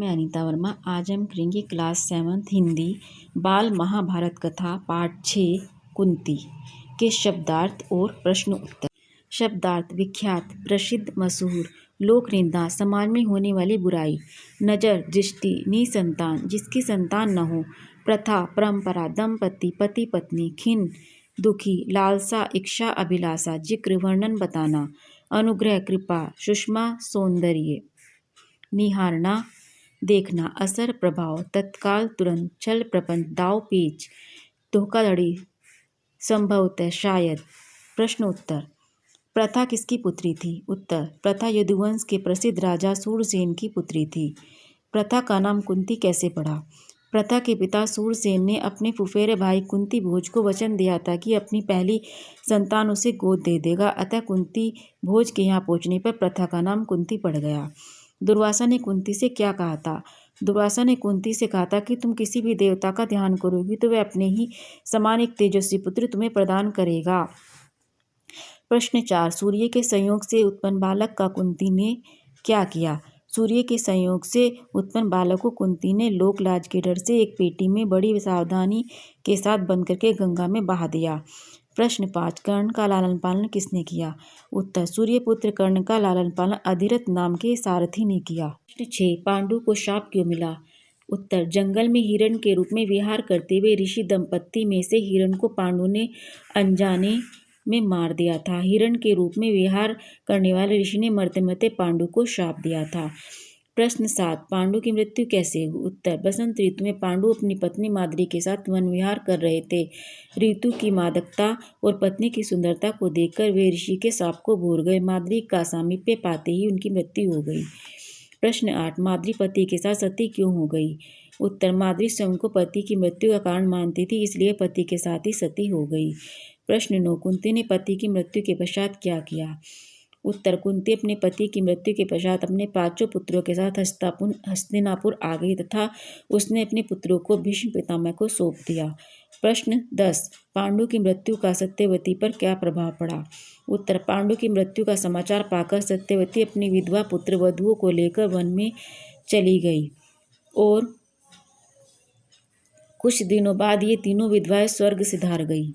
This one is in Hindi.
मैं अनीता वर्मा। आज हम करेंगे क्लास 7 हिंदी बाल महाभारत कथा पाठ 6 कुंती के शब्दार्थ और प्रश्न उत्तर। शब्दार्थ: विख्यात, प्रसिद्ध, मशहूर, लोक निंदा, समाज में होने वाली बुराई, नजर, दृष्टि, निसंतान, जिसकी संतान न हो, प्रथा, परंपरा, दंपति, पति पत्नी, खिन, दुखी, लालसा, इच्छा, अभिलाषा, जिक्र, वर्णन, बताना, अनुग्रह, कृपा, सुषमा, सौंदर्य, निहारना, देखना, असर, प्रभाव, तत्काल, तुरंत, छल, प्रपंच, दाव पेच, धोखाधड़ी, संभवतः, शायद। प्रश्न उत्तर। प्रथा किसकी पुत्री थी? उत्तर: प्रथा यदुवंश के प्रसिद्ध राजा सूरसेन की पुत्री थी। प्रथा का नाम कुंती कैसे पड़ा? प्रथा के पिता सूरसेन ने अपने फुफेरे भाई कुंती भोज को वचन दिया था कि अपनी पहली संतान उसे गोद दे देगा, अतः कुंती भोज के यहाँ पहुँचने पर प्रथा का नाम कुंती पड़ गया। दुर्वासा ने कुंती से क्या कहा था? दुर्वासा ने कुंती से कहा था कि तुम किसी भी देवता का ध्यान करोगी तो वह अपने ही समान एक तेजस्वी पुत्र तुम्हें प्रदान करेगा। प्रश्न 4। सूर्य के संयोग से उत्पन्न बालक का कुंती ने क्या किया? सूर्य के संयोग से उत्पन्न बालक को कुंती ने लोकलाज के डर से एक पेटी में बड़ी सावधानी के साथ बंद करके गंगा में बहा दिया। प्रश्न 5। कर्ण का लालन पालन किसने किया? उत्तर: सूर्यपुत्र कर्ण का लालन पालन अधिरथ नाम के सारथी ने किया। प्रश्न 6। पांडु को शाप क्यों मिला? उत्तर: जंगल में हिरण के रूप में विहार करते हुए ऋषि दंपत्ति में से हिरण को पांडु ने अनजाने में मार दिया था। हिरण के रूप में विहार करने वाले ऋषि ने मरते मरते पांडु को शाप दिया था। प्रश्न 7। पांडु की मृत्यु कैसे हुई? उत्तर: बसंत ऋतु में पांडु अपनी पत्नी माद्री के साथ वन विहार कर रहे थे। ऋतु की मादकता और पत्नी की सुंदरता को देखकर वे ऋषि के शाप को भूल गए। माद्री का सामीप्य पाते ही उनकी मृत्यु हो गई। प्रश्न 8। माद्री पति के साथ सती क्यों हो गई? उत्तर: माद्री स्वयं को पति की मृत्यु का कारण मानती थी, इसलिए पति के साथ ही सती हो गई। प्रश्न 9। कुंती ने पति की मृत्यु के पश्चात क्या किया? उत्तर: कुंती अपने पति की मृत्यु के पश्चात अपने 5 पुत्रों के साथ हस्तिनापुर आ गई तथा उसने अपने पुत्रों को भीष्म पितामह को सौंप दिया। प्रश्न 10। पांडु की मृत्यु का सत्यवती पर क्या प्रभाव पड़ा? उत्तर: पांडु की मृत्यु का समाचार पाकर सत्यवती अपनी विधवा पुत्र वधुओं को लेकर वन में चली गई और कुछ दिनों बाद ये तीनों विधवाएं स्वर्ग सिधार गई।